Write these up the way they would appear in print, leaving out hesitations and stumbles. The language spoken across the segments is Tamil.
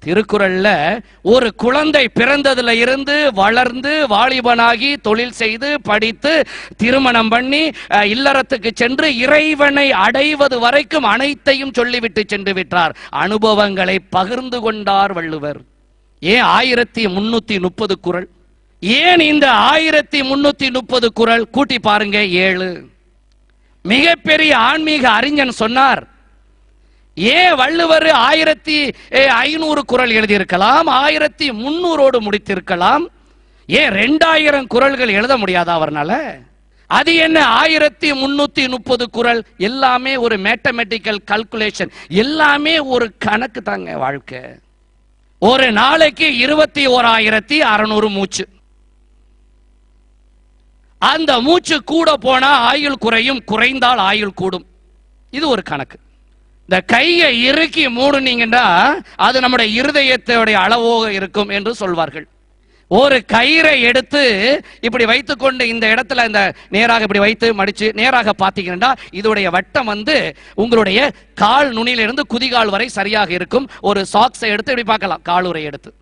திருக்குறள்ல ஒரு குழந்தை பிறந்ததுல இருந்து வளர்ந்து வாலிபனாகி தொழில் செய்து படித்து திருமணம் பண்ணி இல்லறத்துக்கு சென்று இறைவனை அடைவது வரைக்கும் அனைத்தையும் சொல்லிவிட்டு சென்று விட்டார். அனுபவங்களை பகிர்ந்து கொண்டார் வள்ளுவர். ஏன் 1330 குறள்? ஏன் இந்த 1330 குறள்? கூட்டி பாருங்க, 7. மிகப்பெரிய ஆன்மீக அறிஞன் சொன்னார், ஏன் வள்ளுவர் 1500 குறள் எழுதியிருக்கலாம், 1300 முடித்திருக்கலாம், ஏன் 2000 குறள்கள் எழுத முடியாதா அவர்னால? அது என்ன 1330 குறள்? எல்லாமே ஒரு மேத்தமெட்டிக்கல் கால்குலேஷன், எல்லாமே ஒரு கணக்கு தாங்க வாழ்க்கை. ஒரு நாளைக்கு 21,600 மூச்சு. அந்த மூச்சு கூட போனா ஆயுள் குறையும், குறைந்தால் ஆயுள் கூடும். இது ஒரு கணக்கு. இந்த கையை இறுக்கி மூடுனீங்கன்னா அது நம்முடைய இருதயத்தோடைய அளவோக இருக்கும் என்று சொல்வார்கள். ஒரு கயிறை எடுத்து இப்படி வைத்துக்கொண்டு இந்த இடத்துல இந்த நேராக இப்படி வைத்து மடிச்சு நேராக பார்த்தீங்கன்னா இதோடைய வட்டம் உங்களுடைய கால் நுனியிலிருந்து குதிகால் வரை சரியாக இருக்கும். ஒரு சாக்ஸை எடுத்து இப்படி பார்க்கலாம், காலுறை எடுத்து.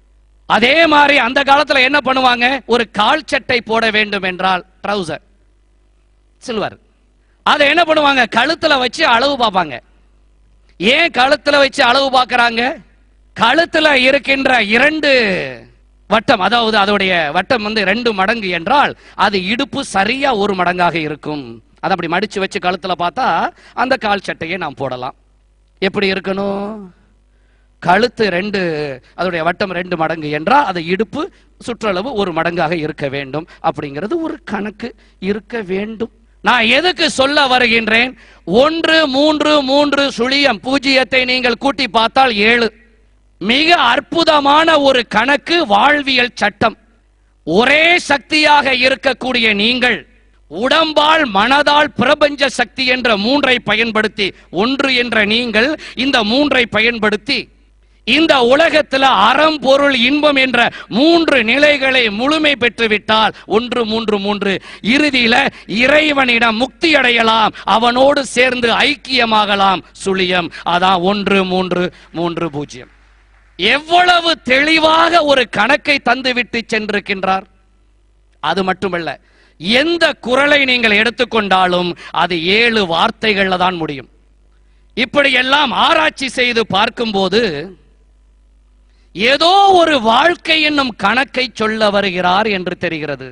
அதே மாதிரி அந்த காலத்துல என்ன பண்ணுவாங்க, ஒரு கால் சட்டை போட வேண்டும் என்றால் ட்ரவுசர் சில்வர், அதை என்ன பண்ணுவாங்க, கழுத்துல வச்சு அளவு பார்ப்பாங்க. ஏன் கழுத்துல வச்சு அளவு பார்க்கறாங்க? கழுத்துல இருக்கின்ற 2 வட்டம், அதாவது அதோடைய வட்டம் 2 மடங்கு என்றால் அது இடுப்பு சரியா 1 மடங்காக இருக்கும். அதை அப்படி மடிச்சு வச்சு கழுத்துல பார்த்தா அந்த கால் சட்டையை நாம் போடலாம். எப்படி இருக்கணும்? கழுத்து 2, அதோடைய வட்டம் 2 மடங்கு என்றால் அது இடுப்பு சுற்றளவு 1 மடங்காக இருக்க வேண்டும். அப்படிங்கிறது ஒரு கணக்கு இருக்க வேண்டும். நான் எதுக்கு சொல்ல வருகின்றேன்? 1 3 3 சுழியம் 0 நீங்கள் கூட்டி பார்த்தால் 7. மிக அற்புதமான ஒரு கணக்கு, வாழ்வியல் சட்டம். ஒரே சக்தியாக இருக்கக்கூடிய நீங்கள் உடம்பால் மனதால் பிரபஞ்ச சக்தி என்ற 3ஐ பயன்படுத்தி, 1 என்ற நீங்கள் இந்த 3ஐ பயன்படுத்தி இந்த உலகத்தில் அறம் பொருள் இன்பம் என்ற 3 நிலைகளை முழுமை பெற்றுவிட்டால் 1 3 3 இறுதியில இறைவனிடம் முக்தி அடையலாம், அவனோடு சேர்ந்து ஐக்கியமாகலாம். சுழியம், அதான் 1 3 3 0. எவ்வளவு தெளிவாக ஒரு கணக்கை தந்துவிட்டு சென்றிருக்கின்றார். அது மட்டுமல்ல, எந்த குறளை நீங்கள் எடுத்துக்கொண்டாலும் அது 7 வார்த்தைகள்ல தான் முடியும். இப்படியெல்லாம் ஆராய்ச்சி செய்து பார்க்கும்போது ஏதோ ஒரு வாழ்க்கை என்னும் கணக்கை சொல்ல வருகிறார் என்று தெரிகிறது.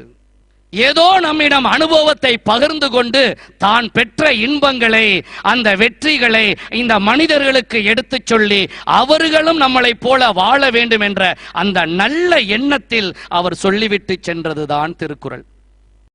ஏதோ நம்மிடம் அனுபவத்தை பகிர்ந்து கொண்டு தான் பெற்ற இன்பங்களை, அந்த வெற்றிகளை இந்த மனிதர்களுக்கு எடுத்து சொல்லி அவர்களும் நம்மளை போல வாழ வேண்டும் என்ற அந்த நல்ல எண்ணத்தில் அவர் சொல்லிவிட்டு சென்றதுதான் திருக்குறள்.